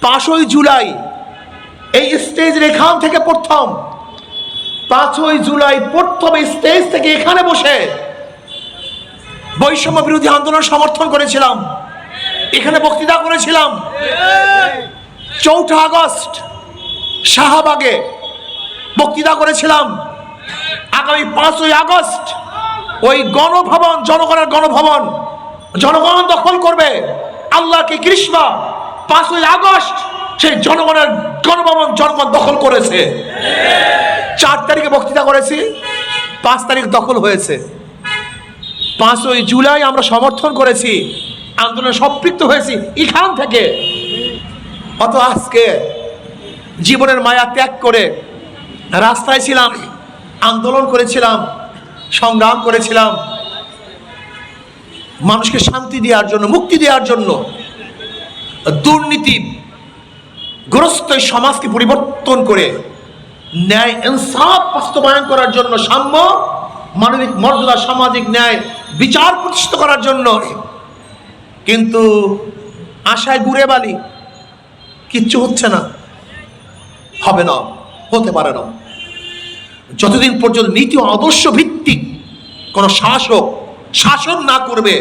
5ই জুলাই এই স্টেজের এখান থেকে প্রথম 5ই জুলাই প্রথম স্টেজ থেকে এখানে বসে বৈষম্য বিরোধী আন্দোলন সমর্থন করেছিলাম, এখানে বক্তৃতা করেছিলাম। 4 আগস্ট শাহবাগে বক্তৃতা করেছিলাম। আগামী 5ই আগস্ট ওই গণভবন, জনগণের গণভবন জনগণ দখল করবে। আল্লাহকে কৃষ্ণা 5ই আগস্ট সেই জনগণের গণভবন জনগণ দখল করেছে। 4 তারিখে বক্তৃতা করেছি, 5 তারিখ দখল হয়েছে। 5ই জুলাই আমরা সমর্থন করেছি, আন্দোলনে সম্পৃক্ত হয়েছি এখান থেকে। অত আজকে জীবনের মায়া ত্যাগ করে রাস্তায় ছিলাম, আন্দোলন করেছিলাম, সংগ্রাম করেছিলাম মানুষকে শান্তি দেওয়ার জন্য, মুক্তি দেওয়ার জন্য। দুর্নীতি গ্রস্ত সমাজকে পরিবর্তন করে ন্যায় ইনসাফ বাস্তবায়ন করার জন্য, সাম্য, মানবিক মর্যাদা, সামাজিক ন্যায় বিচার প্রতিষ্ঠিত করার জন্য। কিন্তু আশায় গুড়ে বালি, কিচ্ছু হচ্ছে না, হবে না, হতে পারে না। যতদিন পর্যন্ত নীতি ও আদর্শ ভিত্তিক কোন শাসক শাসন না করবে,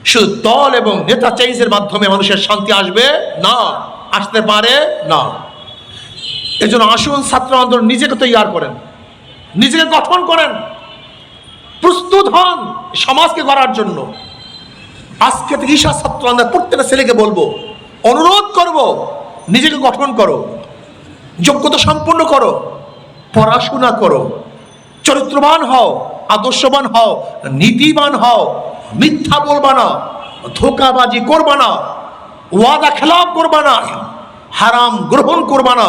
শুধু দল এবং নেতা চেঞ্জের মাধ্যমে মানুষের শান্তি আসবে না, আসতে পারে না। এজন্য আসুন ছাত্র আন্দোলন নিজেকে তৈরি করেন, নিজেকে গঠন করেন, প্রস্তুত হন সমাজকে গড়ার জন্য। আজকে থেকে ঈশা ছাত্র আন্দোলন প্রত্যেকটা ছেলেকে বলবো, অনুরোধ করব, নিজেকে গঠন করো, যোগ্যতা সম্পন্ন করো, পড়াশোনা করো, চরিত্রবান হও, আদর্শবান হও, নীতিবান হও, মিথ্যা বলবা না, ধোঁকাবাজি করবা না, ওয়াদা খেলাপ করবা না, হারাম গ্রহণ করবা না,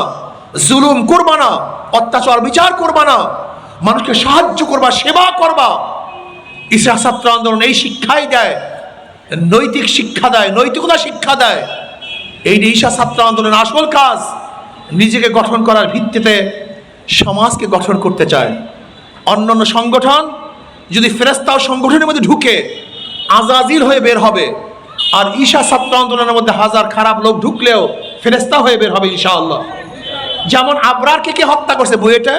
জুলুম করবা না, অত্যাচার বিচার করবা না, মানুষকে সাহায্য করবা, সেবা করবা। ঈশা ছাত্র আন্দোলন এই শিক্ষাই দেয়, নৈতিক শিক্ষা দেয়, নৈতিকতা শিক্ষা দেয়। এই ঈশা ছাত্র আন্দোলনের আসল কাজ নিজেকে গঠন করার ভিত্তিতে সমাজকে গঠন করতে চায়। অন্যান্য সংগঠন যদি ফেরেশতা সংগঠনের মধ্যে ঢুকে আজাজিল হয়ে বের হবে, আর ঈশা ছাত্র আন্দোলনের মধ্যে হাজার খারাপ লোক ঢুকলেও ফেরেশতা হয়ে বের হবে ইনশাআল্লাহ। যেমন আবরারকে কে হত্যা করছে বুয়েটে?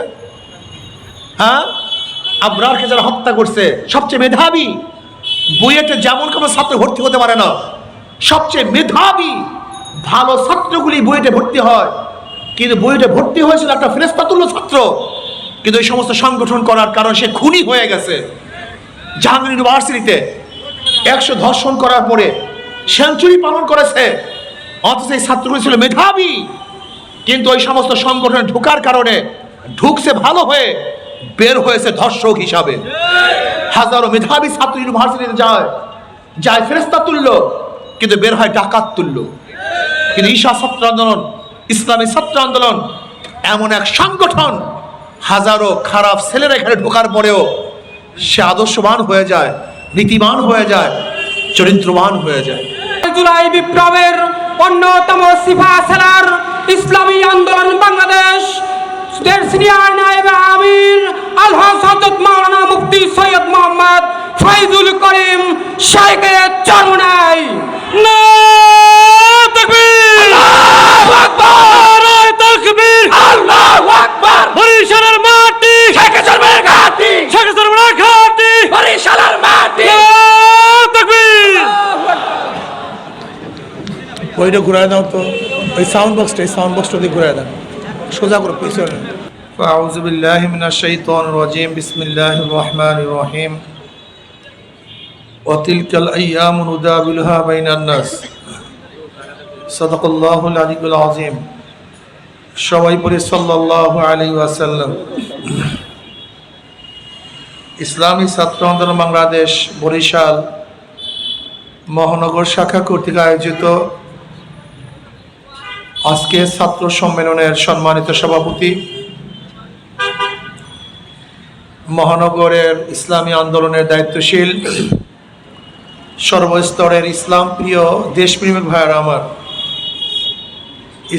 হ্যাঁ, আবরারকে যারা হত্যা করছে সবচেয়ে মেধাবী, বুয়েটে যেমন কোনো ছাত্র ভর্তি হতে পারে না, সবচেয়ে মেধাবী ভালো ছাত্রগুলি বুয়েটে ভর্তি হয়। কিন্তু বুয়েটে ভর্তি হয়েছিল একটা ফেরেশতাতুল্য ছাত্র, কিন্তু এই সমস্ত সংগঠন করার কারণে সে খুনি হয়ে গেছে। জাহাঙ্গীর ইউনিভার্সিটিতে 100 ধর্ষণ করার পরে সেঞ্চুরি পালন করেছে, অথচ এই ছাত্রগুলি ছিল মেধাবী, কিন্তু ওই সমস্ত সংগঠনে ঢোকার কারণে ঢুকছে ভালো হয়ে, বের হয়েছে ধর্ষক হিসাবে। হাজারো মেধাবী ছাত্র ইউনিভার্সিটিতে যায় ফেরেশতা তুল্য, কিন্তু বের হয় ডাকাত তুল্য। কিন্তু ঈশা ছাত্র আন্দোলন, ইসলামী ছাত্র আন্দোলন এমন এক সংগঠন, হাজারো খারাপ ছেলেরা এখানে ঢোকার পরেও সে আদর্শবান হয়ে যায়, নীতিবান হয়ে যায়, চরিত্রবান হয়ে যায়। জুলাই বিপ্লবের অন্যতম সিপাহসালার ইসলামী আন্দোলন বাংলাদেশ সিনিয়র নায়েব আমির আলহাজ হযরত মাওলানা মুফতি সৈয়দ মোহাম্মদ ফয়জুল করিম শাইখের চরমনাই নারে তাকবীর, আল্লাহু আকবার, নারে তাকবীর, আল্লাহু আকবার। বরিশালের মাটি শেখ চরমনার ঘাটি, শেখ চরমনার ঘাটি, বরিশালের মাটি, নারে তাকবীর। ওইটা ঘুরায় দাও তো, ওই সাউন্ড বক্সটা দিয়ে ঘুরায় দাও, সোজা করে পিছনে। আউযু বিল্লাহি মিনাশ শাইতানির রাজিম, বিসমিল্লাহির রহমানির রহিম। ওয়া তিলকাল আইয়ামু নুদাবিলুহা বাইনান নাস, সাদাকাল্লাহুল আলিয়্যুল আযীম। সবাই পড়ে সাল্লাল্লাহু আলাইহি ওয়াসাল্লাম। ইসলামী ছাত্র আন্দোলন বাংলাদেশ বরিশাল মহানগর শাখা কর্তৃক আয়োজিত আজকে ছাত্র সম্মেলনের সম্মানিত সভাপতি, মহানগরের ইসলামী আন্দোলনের দায়িত্বশীল, সর্বস্তরের ইসলাম প্রিয় দেশপ্রেমিক ভাইয়েরা আমার,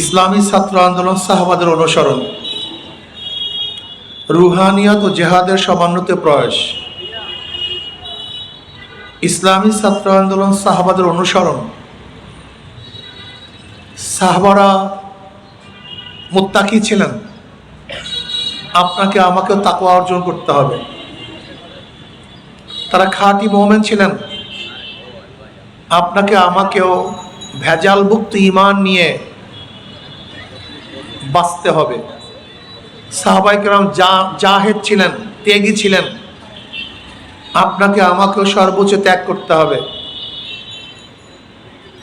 ইসলামী ছাত্র আন্দোলন সাহাবাদের অনুসরণ, রুহানিয়াত ও জেহাদের সমন্বিত প্রয়াস। ইসলামী ছাত্র আন্দোলন সাহাবাদের অনুসরণ সাহাবারা মুত্তাকি ছিলেন। আপনাকে আমাকেও তাকওয়া অর্জন করতে হবে। তারা খাঁটি মুমিন ছিলেন। আপনাকে আমাকেও ভেজালমুক্ত ঈমান নিয়ে বাঁচতে হবে। সাহাবায়ে কেরাম জাহেদ ছিলেন, ত্যাগী ছিলেন। আপনাকে আমাকেও সর্বোচ্চ ত্যাগ করতে হবে।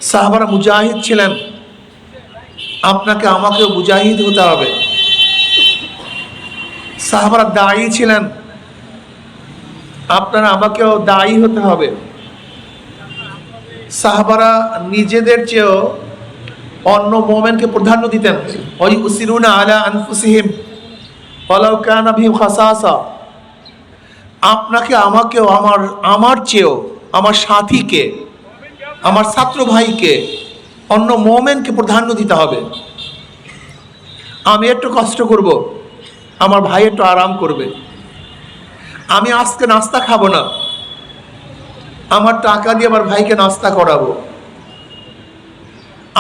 সাহাবারা মুজাহিদ ছিলেন। আপনাকে আমাকেও মুজাহিদ হতে হবে। সাহাবারা দায়ী ছিলেন। আপনারা আমাকেও দায়ী হতে হবে। সাহাবারা নিজেদের চেয়েও অন্য মুমিনকে প্রাধান্য দিতেন। ওই উসিরুনা আলা আনফুসিহিম ওয়ালাউ কানা বিহিম খাসাসা। আপনাকে আমাকেও আমার চেয়েও আমার সাথীকে, আমার ছাত্র ভাইকে, অন্য মুমিনকে প্রাধান্য দিতে হবে। আমি একটু কষ্ট করব, আমার ভাই একটু আরাম করবে। আমি আজকে নাস্তা খাবো না, আমার টাকা দিয়ে আমার ভাইকে নাস্তা করাবো।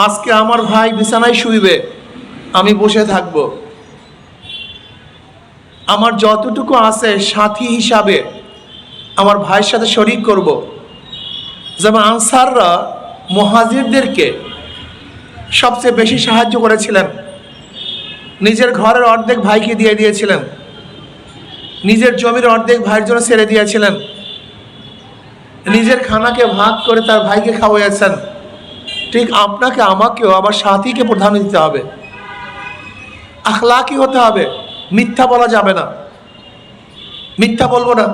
আজকে আমার ভাই বিছানায় শুইবে, আমি বসে থাকব। আমার যতটুকু আছে সাথী হিসাবে আমার ভাইয়ের সাথে শরিক করব। যেমন আনসাররা মুহাজিরদেরকে সবচেয়ে বেশি সাহায্য করেছিলেন। নিজের ঘরের অর্ধেক ভাইকে দিয়ে দিয়েছিলেন, নিজের জমির অর্ধেক ভাইয়ের জন্য ছেড়ে দিয়েছিলেন, নিজের খানাকে ভাগ করে তার ভাইকে খাওয়াইয়েছেন। ঠিক আপনাকে আমাকেও আমার সাথীকে প্রাধান্য দিতে হবে। আখলাকি হতে হবে। মিথ্যা বলা যাবে না, মিথ্যা বলবো না।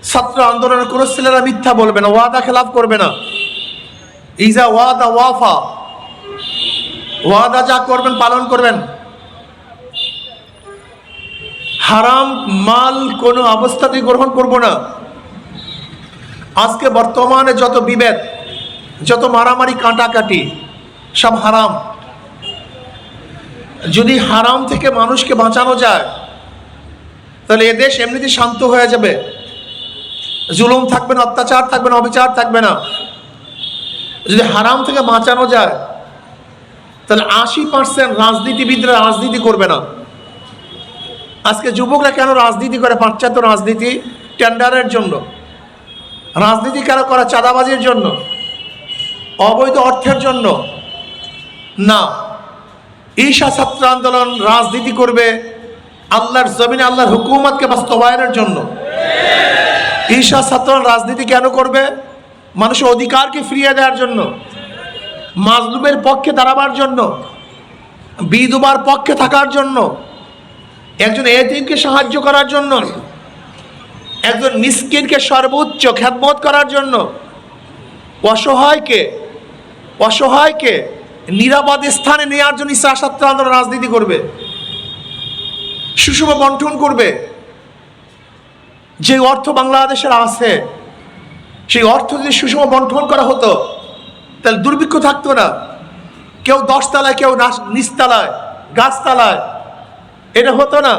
ছাত্র আন্দোলনের কোনো ছেলেরা মিথ্যা বলবে না, ওয়াদা খেলাফ করবে না। ইজা ওয়াদা ওয়াফা, ওয়াদা যা করবেন পালন করবেন। হারাম মাল কোনো অবস্থাতেই গ্রহণ করব না। আজকে বর্তমানে যত বিভেদ, যত মারামারি কাটাকাটি সব হারাম। যদি হারাম থেকে মানুষকে বাঁচানো যায় তাহলে এদেশ এমনিতে শান্ত হয়ে যাবে। জুলুম থাকবে না, অত্যাচার থাকবে না, অবিচার থাকবে না। যদি হারাম থেকে বাঁচানো যায় তাহলে 80% রাজনীতিবিদরা রাজনীতি করবে না। আজকে যুবকরা কেন রাজনীতি করে? পাশ্চাত্য রাজনীতি টেন্ডারের জন্য। রাজনীতি কেন করে? চাঁদাবাজির জন্য, অবৈধ অর্থের জন্য না। ঈশা ছাত্র আন্দোলন রাজনীতি করবে আল্লাহর জমিনে আল্লাহর হুকুমতকে বাস্তবায়নের জন্য। ঈশা ছাত্র রাজনীতি কেন করবে? মানুষের অধিকারকে ফিরিয়ে দেওয়ার জন্য, মাজলুমের পক্ষে দাঁড়াবার জন্য, বিধবার পক্ষে থাকার জন্য, একজন এতিমকে সাহায্য করার জন্য, একজন মিসকিনকে সর্বোচ্চ খেদমত করার জন্য, অসহায়কে নিরাপদ স্থানে নেওয়ার জন্য ঈশা ছাত্র আন্দোলন রাজনীতি করবে। সুষম বন্টন করবে। যে অর্থ বাংলাদেশের আছে সেই অর্থ যদি সুষম বন্টন করা হতো তাহলে দুর্ভিক্ষ থাকতো না। কেউ 10 তলায়, কেউ নিচতলায়, গাছতলায়, এটা হতো না।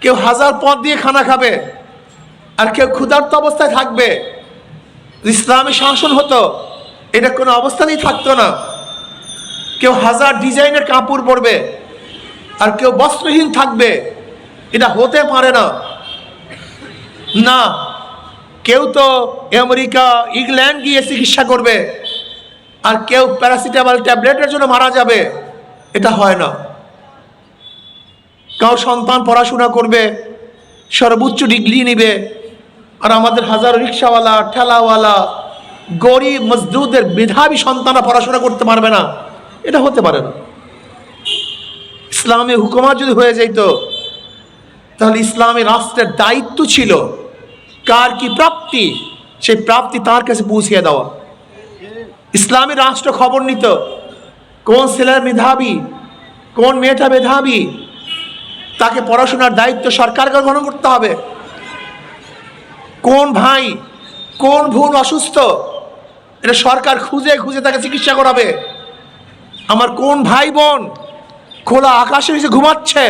কেউ 1000 পদ দিয়ে খানা খাবে আর কেউ ক্ষুধার্ত অবস্থায় থাকবে। ইসলামী শাসন হতো, এটা কোনো অবস্থাতেই থাকতো না। কেউ 1000 ডিজাইনের কাপড় পরবে আর কেউ বস্ত্রহীন থাকবে, এটা হতে পারে না। না, কেউ তো আমেরিকা, ইংল্যান্ড গিয়ে চিকিৎসা করবে আর কেউ প্যারাসিটামল ট্যাবলেটের জন্য মারা যাবে, এটা হয় না। কাউ সন্তান পড়াশোনা করবে, সর্বোচ্চ ডিগ্রি নিবে, আর আমাদের হাজারো রিক্সাওয়ালা, ঠেলাওয়ালা, গরিব মজদুরদের মেধাবী সন্তানরা পড়াশোনা করতে পারবে না, এটা হতে পারে না। ইসলামী হুকুমত যদি হয়ে যেত তাহলে ইসলামী রাষ্ট্রের দায়িত্ব ছিল কার কি প্রাপ্তি, সেই প্রাপ্তি তার কাছে পৌঁছিয়ে দেওয়া। ইসলামী রাষ্ট্র খবর নিত কোন ছেলের মেধাবী, কোন মেয়েটা মেধাবী, তাকে পড়াশোনার দায়িত্ব সরকারকে গ্রহণ করতে হবে। কোন ভাই, কোন বোন অসুস্থ, এটা সরকার খুঁজে খুঁজে তাকে চিকিৎসা করাবে। আমার কোন ভাই বোন খোলা আকাশের নিচে ঘুমাচ্ছে,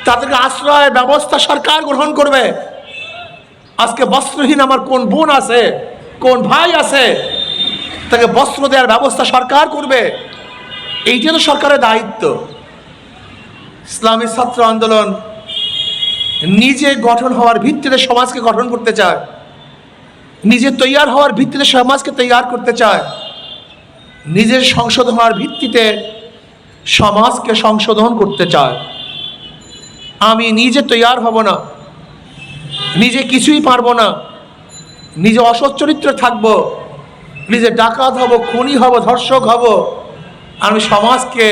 তাদেরকে আশ্রয় ব্যবস্থা সরকার গ্রহণ করবে। আজকে বস্ত্রহীন আমার কোন বোন আছে, কোন ভাই আছে, তাকে বস্ত্র দেওয়ার ব্যবস্থা সরকার করবে। এইটা তো সরকারের দায়িত্ব। ইসলামী ছাত্র আন্দোলন নিজে গঠন হওয়ার ভিত্তিতে সমাজকে গঠন করতে চায়, নিজে তৈয়ার হওয়ার ভিত্তিতে সমাজকে তৈয়ার করতে চায়, নিজের সংশোধন হওয়ার ভিত্তিতে সমাজকে সংশোধন করতে চায়। আমি নিজে তৈয়ার হব না, নিজে কিছুই পারবো না, নিজে অসৎ চরিত্রে থাকবো, নিজে ডাকাত হব, খুনি হব, ধর্ষক হব, আমি সমাজকে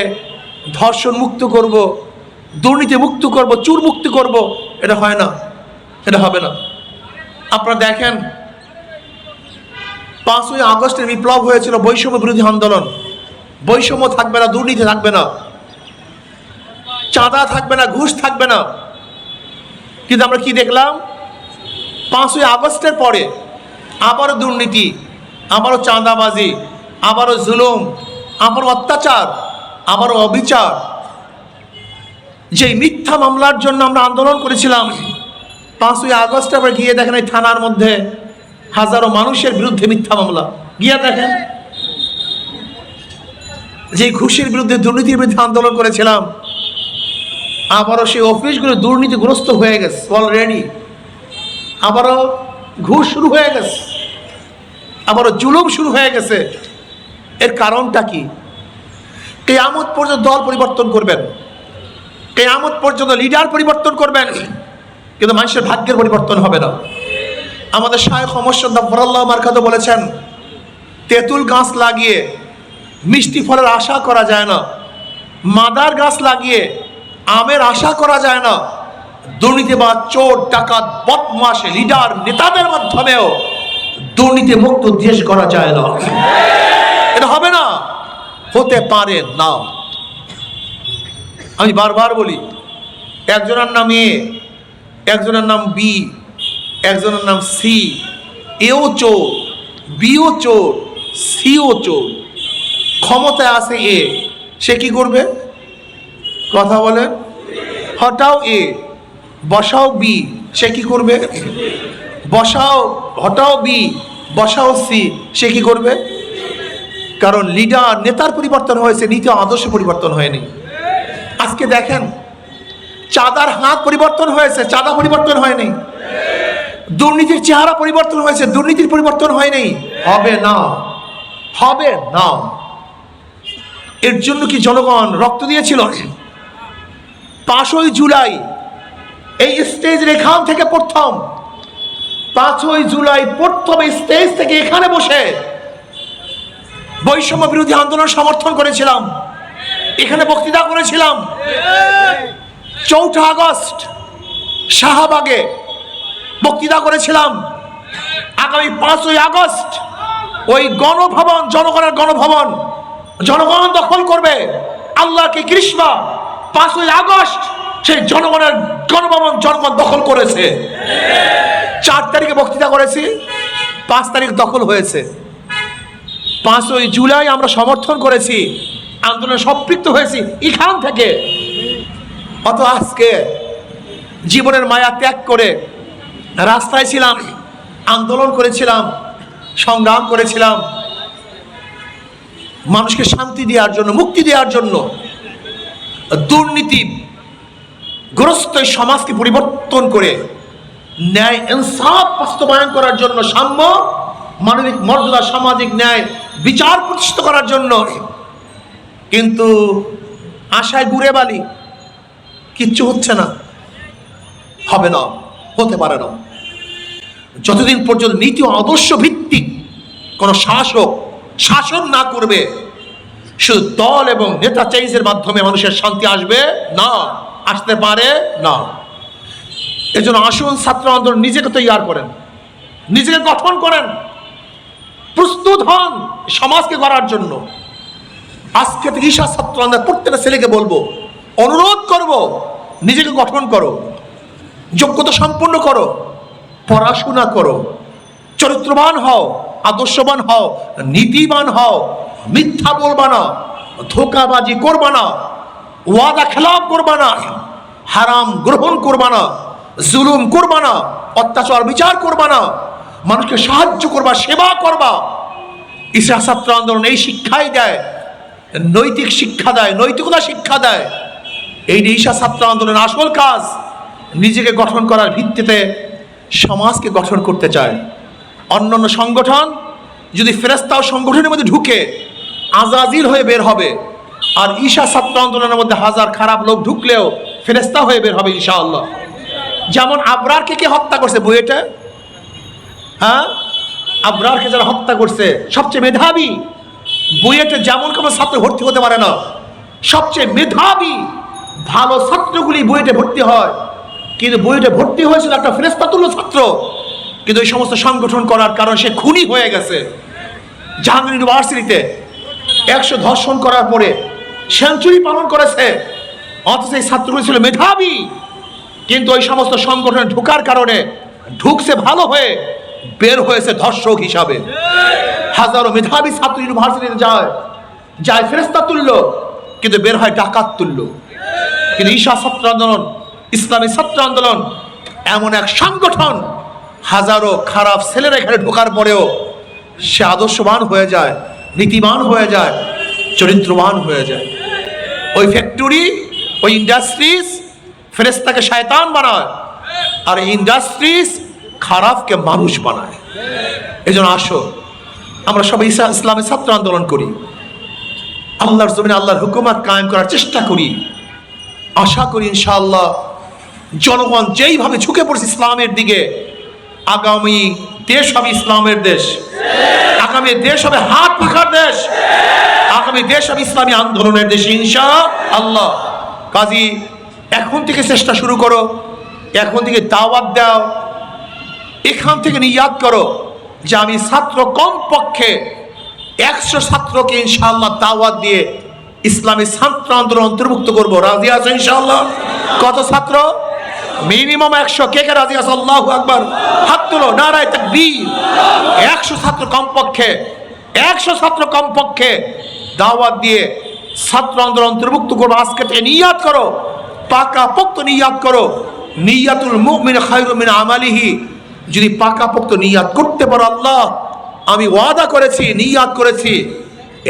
ধর্ষণ মুক্ত করব, দুর্নীতি মুক্ত করব, চুর মুক্ত করব, এটা হয় না, এটা হবে না। আপনারা দেখেন 5ই আগস্টের বিপ্লব হয়েছিল, বৈষম্য বিরোধী আন্দোলন। বৈষম্য থাকবে না, দুর্নীতি থাকবে না, চাঁদা থাকবে না, ঘুষ থাকবে না। কিন্তু আমরা কি দেখলাম? 5ই আগস্টের পরে আবারও দুর্নীতি, আবারও চাঁদাবাজি, আবারও জুলুম, আবারও অত্যাচার, আবারও অবিচার। যে মিথ্যা মামলার জন্য আমরা আন্দোলন করেছিলাম, 5ই আগস্টে আবার গিয়ে দেখেন এই থানার মধ্যে হাজারো মানুষের বিরুদ্ধে মিথ্যা মামলা। গিয়ে দেখেন যে ঘুষের বিরুদ্ধে, দুর্নীতির বিরুদ্ধে আন্দোলন করেছিলাম, আবারও সেই অফিসগুলো দুর্নীতিগ্রস্ত হয়ে গেছে অলরেডি। আবারও ঘুষ শুরু হয়ে গেছে, আবারও জুলুম শুরু হয়ে গেছে। এর কারণটা কি? কিয়ামত পর্যন্ত দল পরিবর্তন করবেন, কিয়ামত পর্যন্ত লিডার পরিবর্তন করবেন, কিন্তু মানুষের ভাগ্যের পরিবর্তন হবে না। আমাদের শায়খ মোহাম্মদ জাফরাল্লাহ মারকাত বলেছেন, তেঁতুল গাছ লাগিয়ে মিষ্টি ফলের আশা করা যায় না, মাদার গাছ লাগিয়ে আমের আশা করা যায় না। দুর্নীতিবাজ, চোর, ডাকাত, বদমাশ লিডার নেতাদের মাধ্যমেও দুর্নীতি মুক্ত দেশ করা যায় না। এটা হবে না, হতে পারে না। আমি বারবার বলি, একজনের নাম এ, একজনের নাম বি, একজনের নাম সি। এও চোর, বিও চোর, সিও চোর। ক্ষমতায় আছে এ, সে কি করবে? কথা বলেন। হটাও এ, বসাও বি, সে কি করবে? বসাও, হটাও বি, বসাও সি, সে কি করবে? কারণ লিডার, নেতার পরিবর্তন হয়েছে, নীতি আদর্শ পরিবর্তন হয়নি। আজকে দেখেন চাঁদার হাত পরিবর্তন হয়েছে, চাঁদা পরিবর্তন হয়নি। দুর্নীতির চেহারা পরিবর্তন হয়েছে, দুর্নীতির পরিবর্তন হয়নি। হবে না, হবে না। এর জন্য কি জনগণ রক্ত দিয়েছিল? 5ই জুলাই এই স্টেজের এখান থেকে প্রথম, 5ই জুলাই প্রথম স্টেজ থেকে এখানে বসে বৈষম্য বিরোধী আন্দোলন সমর্থন করেছিলাম, এখানে বক্তৃতা করেছিলাম। 4 আগস্ট শাহবাগে বক্তৃতা করেছিলাম। আগামী 5ই আগস্ট ওই গণভবন, জনগণের গণভবন জনগণ দখল করবে। আল্লাহকে কৃষ্ণা, 5ই আগস্ট সেই জনগণের গণভবন জনগণ দখল করেছে। 4 তারিখে বক্তৃতা করেছি, 5 তারিখ দখল হয়েছে। 5ই জুলাই আমরা সমর্থন করেছি, আন্দোলনে সম্পৃক্ত হয়েছি এখান থেকে। অত আজকে জীবনের মায়া ত্যাগ করে রাস্তায় ছিলাম, আন্দোলন করেছিলাম, সংগ্রাম করেছিলাম মানুষকে শান্তি দেওয়ার জন্য, মুক্তি দেওয়ার জন্য। দুর্নীতি গ্রস্ত সমাজকে পরিবর্তন করে ন্যায় ইনসাফ বাস্তবায়ন করার জন্য, সাম্য, মানবিক মর্যাদা, সামাজিক ন্যায়, বিচার প্রতিষ্ঠিত করার জন্য। কিন্তু আশায় গুড়ে বালি, কিচ্ছু হচ্ছে না, হবে না, হতে পারে না। যতদিন পর্যন্ত নীতি ও আদর্শ ভিত্তিক কোন শাসক শাসন না করবে, শুধু দল এবং নেতা চেঞ্জের মাধ্যমে মানুষের শান্তি আসবে না, আসতে পারে না। এজন্য আসুন ছাত্র আন্দোলন নিজেকে তৈয়ার করেন, নিজেকে গঠন করেন, প্রস্তুত হন সমাজকে গড়ার জন্য। আজকে থেকে ঈশা ছাত্র আন্দোলন প্রত্যেকটা ছেলেকে বলবো, অনুরোধ করব, নিজেকে গঠন করো, যোগ্যতা সম্পন্ন করো, পড়াশোনা করো, চরিত্রবান হও, আদর্শবান হও, নীতিবান হও, মিথ্যা বলবা না, ধোঁকাবাজি করবা না, ওয়াদা খেলাপ করবা না, হারাম গ্রহণ করবা না, জুলুম করবা না, অত্যাচার বিচার করবা না, মানুষকে সাহায্য করবা, সেবা করবা, ঈশা ছাত্র আন্দোলন এই শিক্ষাই দেয়, নৈতিক শিক্ষা দেয়, নৈতিকতা শিক্ষা দেয়। এই ঈশা ছাত্র আন্দোলনের আসল কাজ নিজেকে গঠন করার ভিত্তিতে সমাজকে গঠন করতে চায়। অন্যান্য সংগঠন যদি ফেরেশতা ও সংগঠনের মধ্যে ঢুকে আজাজিল হয়ে বের হবে, আর ঈশা ছাত্র আন্দোলনের মধ্যে হাজার খারাপ লোক ঢুকলেও ফেরেশতা হয়ে বের হবে ইনশাআল্লাহ। যেমন আবরারকে কে হত্যা করছে বুয়েটে? হ্যাঁ, আবরারকে যারা হত্যা করছে সবচেয়ে মেধাবী, বুয়েটে যেমন কোনো ছাত্র ভর্তি হতে পারে না, সবচেয়ে মেধাবী ভালো ছাত্রগুলি বুয়েটে ভর্তি হয়। কিন্তু বুয়েটে ভর্তি হয়েছিল একটা ফেরেশতাতুল্য ছাত্র, কিন্তু এই সমস্ত সংগঠন করার কারণ সে খুনি হয়ে গেছে। জাহাঙ্গীর ইউনিভার্সিটিতে 100 ধর্ষণ করার পরে সেঞ্চুরি পালন করেছে, অথচ এই ছাত্রগুলি ছিল মেধাবী, কিন্তু ওই সমস্ত সংগঠনে ঢোকার কারণে ঢুকছে ভালো হয়ে, বের হয়েছে ধর্ষক হিসাবে। হাজারো মেধাবী ছাত্র ইউনিভার্সিটিতে যায় ফেরেশতা তুল্য, কিন্তু বের হয় ডাকাত তুল্য। কিন্তু ঈশা ছাত্র আন্দোলন, ইসলামী ছাত্র আন্দোলন এমন এক সংগঠন, হাজারো খারাপ ছেলেরা এখানে ঢোকার পরেও সে আদর্শবান হয়ে যায়, নীতিবান হয়ে যায়, চরিত্রবান হয়ে যায়। ওই ফ্যাক্টরি, ওই ইন্ডাস্ট্রিজ ফেরেশতাকে শয়তান বানায়, আর এই ইন্ডাস্ট্রিজ খারাপকে মানুষ বানায়। এই জন্য আসো আমরা সবাই ইসলামী ছাত্র আন্দোলন করি, আল্লাহর জমিনে আল্লাহর হুকুমত কায়েম করার চেষ্টা করি। আশা করি ইনশাআল্লাহ জনগণ যেইভাবে ঝুঁকে পড়ছে ইসলামের দিকে, আগামী দেশ হবে ইসলামের দেশ, আগামী দেশ হবে হাত পাখার দেশ, আগামী দেশ হবে ইসলামী আন্দোলনের দেশ ইনশাআল্লাহ। কাজী এখন থেকে চেষ্টা শুরু করো, এখন থেকে দাওয়াত দাও, এখান থেকে নিয়াত করো যে আমি ছাত্র কমপক্ষে 100 ছাত্রকে ইনশাআল্লাহ দাওয়াত দিয়ে ইসলামী ছাত্র আন্দোলন অন্তর্ভুক্ত করবো। রাজি আছো ইনশাআল্লাহ? কত ছাত্র? মিনিমাম 100। কে কে রাজি আছে? আল্লাহু আকবার, হাত তুলো, নারায়ে তাকবীর। 100 ছাত্র কমপক্ষে, 100 ছাত্র কমপক্ষে দাওয়াত দিয়ে ছাত্র আন্দোলন অন্তর্ভুক্ত করবো। আজকে থেকে নিয়াত করো, পাকাপোক্ত নিয়াত করো। নিয়াতুল মুমিন খায়রুম মিন আমালিহি। যদি পাকাপোক্ত নিয়াত করতে পারো, আল্লাহ আমি ওয়াদা করেছি, নিয়াত করেছি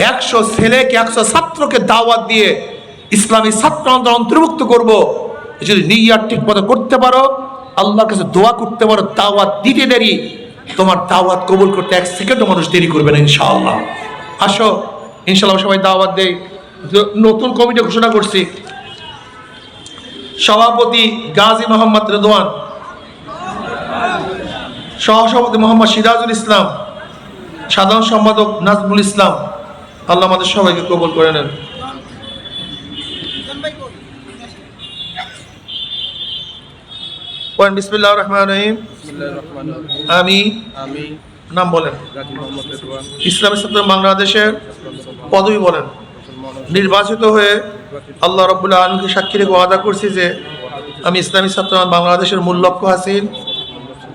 100 ছেলেকে, 100 ছাত্রকে দাওয়াত দিয়ে ইসলামী ছাত্র আন্দোলন অন্তর্ভুক্ত করব। যদি নিয়াত ঠিক মতো করতে পারো, আল্লাহর কাছে দোয়া করতে পারো, দাওয়াত দিতে দেরি, তোমার দাওয়াত কবুল করতে 1 সেকেন্ডও মানুষ দেরি করবে না ইনশাআল্লাহ। আসো ইনশাআল্লাহ সবাই দাওয়াত দেই। নতুন কমিটি ঘোষণা করছি, সভাপতি গাজী মোহাম্মদ রেদওয়ান, সহসভাপতি মোহাম্মদ সিরাজুল ইসলাম, সাধারণ সম্পাদক নাজমুল ইসলাম। আল্লাহ আমাদের সবাইকে কবুল করে নেন। বিসমিল্লাহির রহমানির রহিম। আমি নাম বলেন। ইসলামী ছাত্র বাংলাদেশের পদবি বলেন। নির্বাচিত হয়ে আল্লাহ রাব্বুল আলামিনকে সাক্ষী রেখে ওয়াদা করছি যে আমি ইসলামী ছাত্র বাংলাদেশের মূল লক্ষ্য হাসিল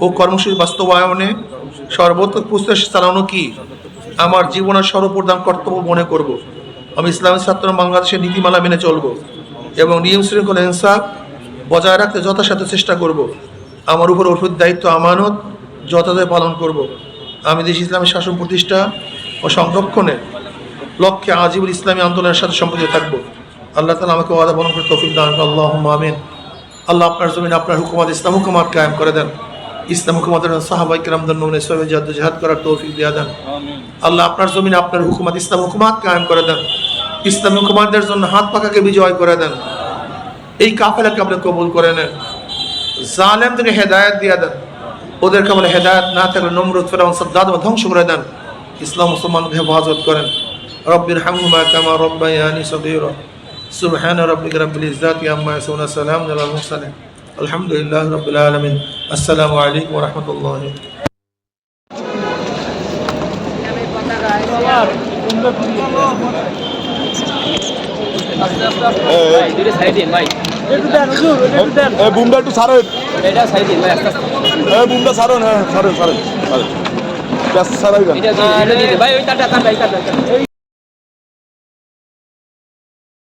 ও কর্মসূচি বাস্তবায়নে সর্বোত্তম প্রচেষ্টা চালানো কি আমার জীবনের সর্বপ্রধান কর্তব্য মনে করব। আমি ইসলামী ছাত্র বাংলাদেশের নীতিমালা মেনে চলব এবং নিয়ম শৃঙ্খলা ইনসাফ বজায় রাখতে যথাসাধ্য চেষ্টা করব। আমার উপর অর্পিত দায়িত্ব আমানত যথাযথ পালন করব। আমি দেশ ইসলামী শাসন প্রতিষ্ঠা ও সংরক্ষণে লক্ষ্যে আজীবন ইসলামী আন্দোলনের সাথে সম্পর্কিত থাকব। আল্লাহ তাআলা আমাকে ওয়াদা পালন করে তৌফিক দান করুন। আল্লাহুম্মা আমিন। আল্লাহ আপনার জমিনে আপনার হুকুমত, ইসলাম হুকুমত কায়েম করে দেন। ইসলাম হুকুমতের সাহাবায়ে কেরামদের নমুনে সবে জিহাদ করার তৌফিক দিয়ে দেন। আল্লাহ আপনার জমিনে আপনার হুকুমত, ইসলাম হুকুমত কায়েম করে দেন। ইসলাম হুকুমতের জন্য হাত পাকাকে বিজয় করে দেন। এই কাফেলাকে আপনি কবুল করে নেন। জালেমদেরকে হেদায়েত দিয়ে দেন। ওদেরকে বলে হেদায়েত না থাকলে নমরুদ, ফিরআউন, সাদ্দাদ ধ্বংস করে দেন। ইসলাম মুসলমানকে হেফাজত করেন। রব্বির হামহুমা কামা রব্বায়ানি সগীরা। সুবহান রাব্বিকা রাব্বিল ইজ্জাতি আম্মা ইয়াসিফুন, সালামুন আলাল মুরসালিন, আলহামদুলিল্লাহি রাব্বিল আলামিন। আসসালামু আলাইকুম ওয়া রাহমাতুল্লাহি। বুমটা একটু ছাড়েন, বুমটা ছাড়েন, হ্যাঁ ছাড়েন ছাড়েন ছাড়েন, ছাড়াই